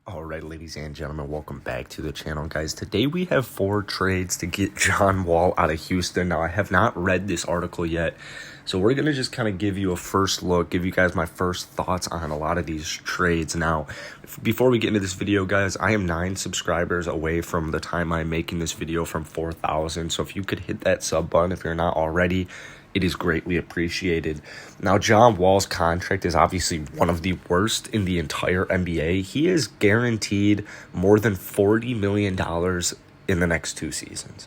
All right, ladies and gentlemen, welcome back to the channel, guys. Today we have 4 trades to get John Wall out of Houston. Now, I have not read this article yet, so we're going to just kind of give you a first look, give you guys my first thoughts on a lot of these trades. Now, before we get into this video, guys, I am 9 subscribers away from the time I'm making this video from 4,000, so if you could hit that sub button if you're not already, it is greatly appreciated. Now, John Wall's contract is obviously one of the worst in the entire NBA. He is guaranteed more than $40 million in the next 2 seasons.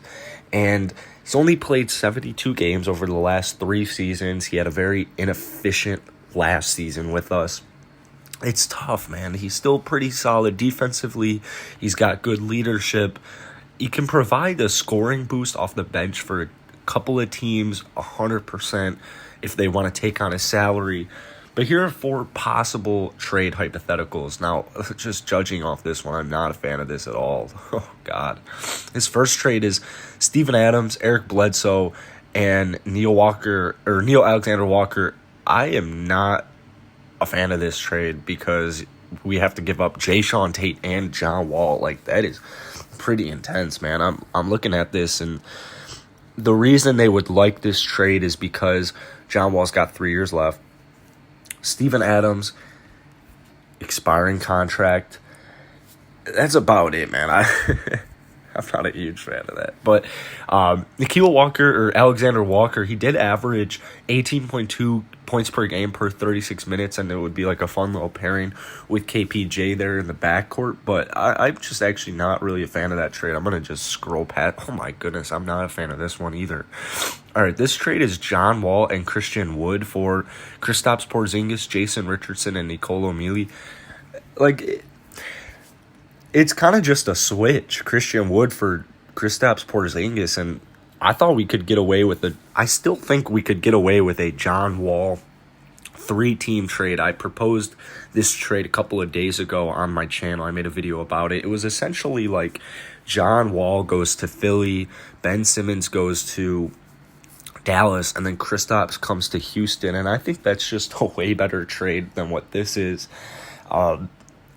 And he's only played 72 games over the last 3 seasons. He had a very inefficient last season with us. It's tough, man. He's still pretty solid defensively. He's got good leadership. He can provide a scoring boost off the bench for a couple of teams 100% if they want to take on his salary. But here are 4 possible trade hypotheticals. Now, just judging off this one, I'm not a fan of this at all. Oh, God. His first trade is Steven Adams, Eric Bledsoe, and Neil Alexander Walker. I am not a fan of this trade because we have to give up Jae'Sean Tate and John Wall. Like, that is pretty intense, man. I'm looking at this, and the reason they would like this trade is because John Wall's got 3 years left. Steven Adams, expiring contract. That's about it, man. I'm not a huge fan of that. But Nikhil Walker, or Alexander Walker, he did average 18.2 points per game per 36 minutes, and it would be like a fun little pairing with KPJ there in the backcourt. But I'm just actually not really a fan of that trade. I'm going to just scroll past. Oh, my goodness. I'm not a fan of this one either. All right, this trade is John Wall and Christian Wood for Kristaps Porzingis, Jason Richardson, and Nicolo Mealy. Like, it's kind of just a switch, Christian Wood for Kristaps Porzingis, and I thought we could get away with I still think we could get away with a John Wall 3-team trade. I proposed this trade a couple of days ago on my channel. I made a video about it. It was essentially like John Wall goes to Philly, Ben Simmons goes to Dallas, and then Kristaps comes to Houston, and I think that's just a way better trade than what this is.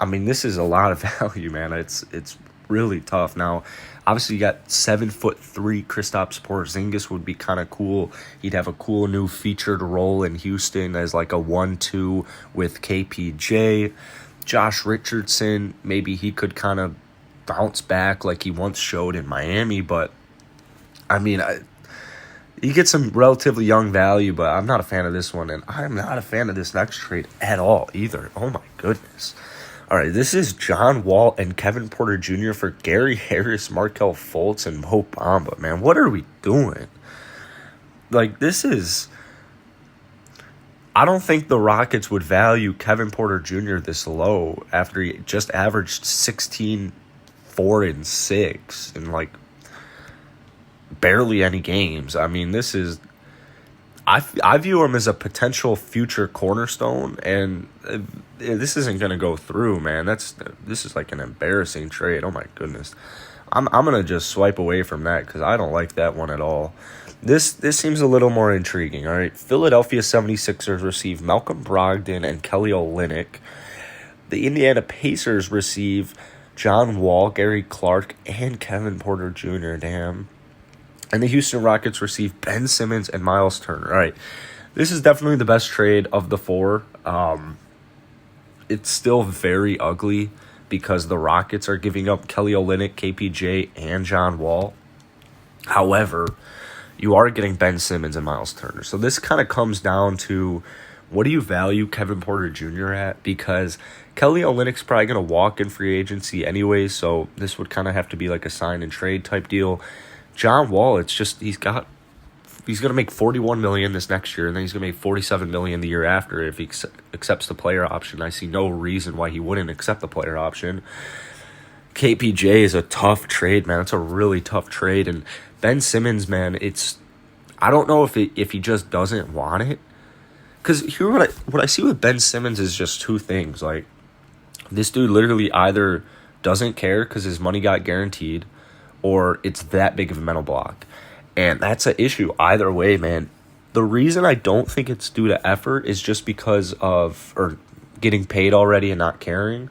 I mean, this is a lot of value, man. It's really tough. Now, obviously, you got 7'3" Kristaps Porzingis would be kind of cool. He'd have a cool new featured role in Houston as like a 1-2 with KPJ. Josh Richardson, maybe he could kind of bounce back like he once showed in Miami. But, I mean, you get some relatively young value, but I'm not a fan of this one. And I'm not a fan of this next trade at all either. Oh, my goodness. All right, this is John Wall and Kevin Porter Jr. for Gary Harris, Markelle Fultz, and Mo Bamba. Man, what are we doing? Like, this is... I don't think the Rockets would value Kevin Porter Jr. this low after he just averaged 16, 4, and 6 in, like, barely any games. I mean, this is... I view him as a potential future cornerstone, and this isn't going to go through, man. This is like an embarrassing trade. Oh, my goodness. I'm going to just swipe away from that because I don't like that one at all. This seems a little more intriguing, all right? Philadelphia 76ers receive Malcolm Brogdon and Kelly Olynyk. The Indiana Pacers receive John Wall, Gary Clark, and Kevin Porter Jr., damn. And the Houston Rockets receive Ben Simmons and Miles Turner. All right, this is definitely the best trade of the 4. It's still very ugly because the Rockets are giving up Kelly Olynyk, KPJ, and John Wall. However, you are getting Ben Simmons and Miles Turner. So this kind of comes down to, what do you value Kevin Porter Jr. at? Because Kelly Olynyk's probably going to walk in free agency anyway, so this would kind of have to be like a sign and trade type deal. John Wall, it's just he's going to make $41 million this next year, and then he's going to make $47 million the year after if he accepts the player option. I see no reason why he wouldn't accept the player option. KPJ is a tough trade, man. It's a really tough trade, and Ben Simmons, man, I don't know if he just doesn't want it, because here what I see with Ben Simmons is just 2 things. Like, this dude literally either doesn't care because his money got guaranteed, or it's that big of a mental block. And that's an issue either way, man. The reason I don't think it's due to effort is just because of, or getting paid already and not caring.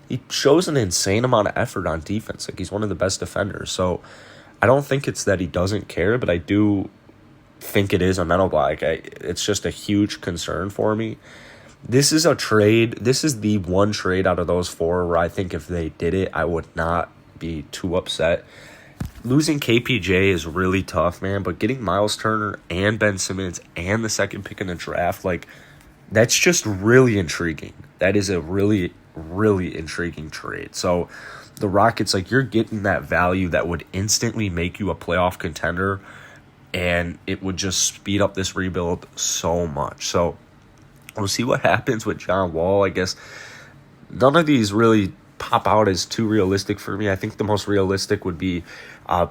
he shows an insane amount of effort on defense. Like, he's one of the best defenders. So I don't think it's that he doesn't care, but I do think it is a mental block. It's just a huge concern for me. This is a trade. This is the one trade out of those four where I think if they did it, I would not be too upset. Losing KPJ is really tough, man, but getting Miles Turner and Ben Simmons and the second pick in the draft, like, that's just really intriguing. That is a really, really intriguing trade. So the Rockets, like, you're getting that value that would instantly make you a playoff contender, and it would just speed up this rebuild so much. So we'll see what happens with John Wall. I guess none of these really pop out as too realistic for me. I think the most realistic would be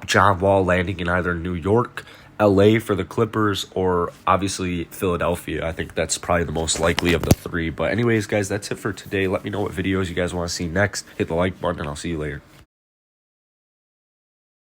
John Wall landing in either New York, LA for the Clippers, or obviously Philadelphia. I think that's probably the most likely of the three. But anyways, guys, that's it for today. Let me know what videos you guys want to see next. Hit the like button, and I'll see you later.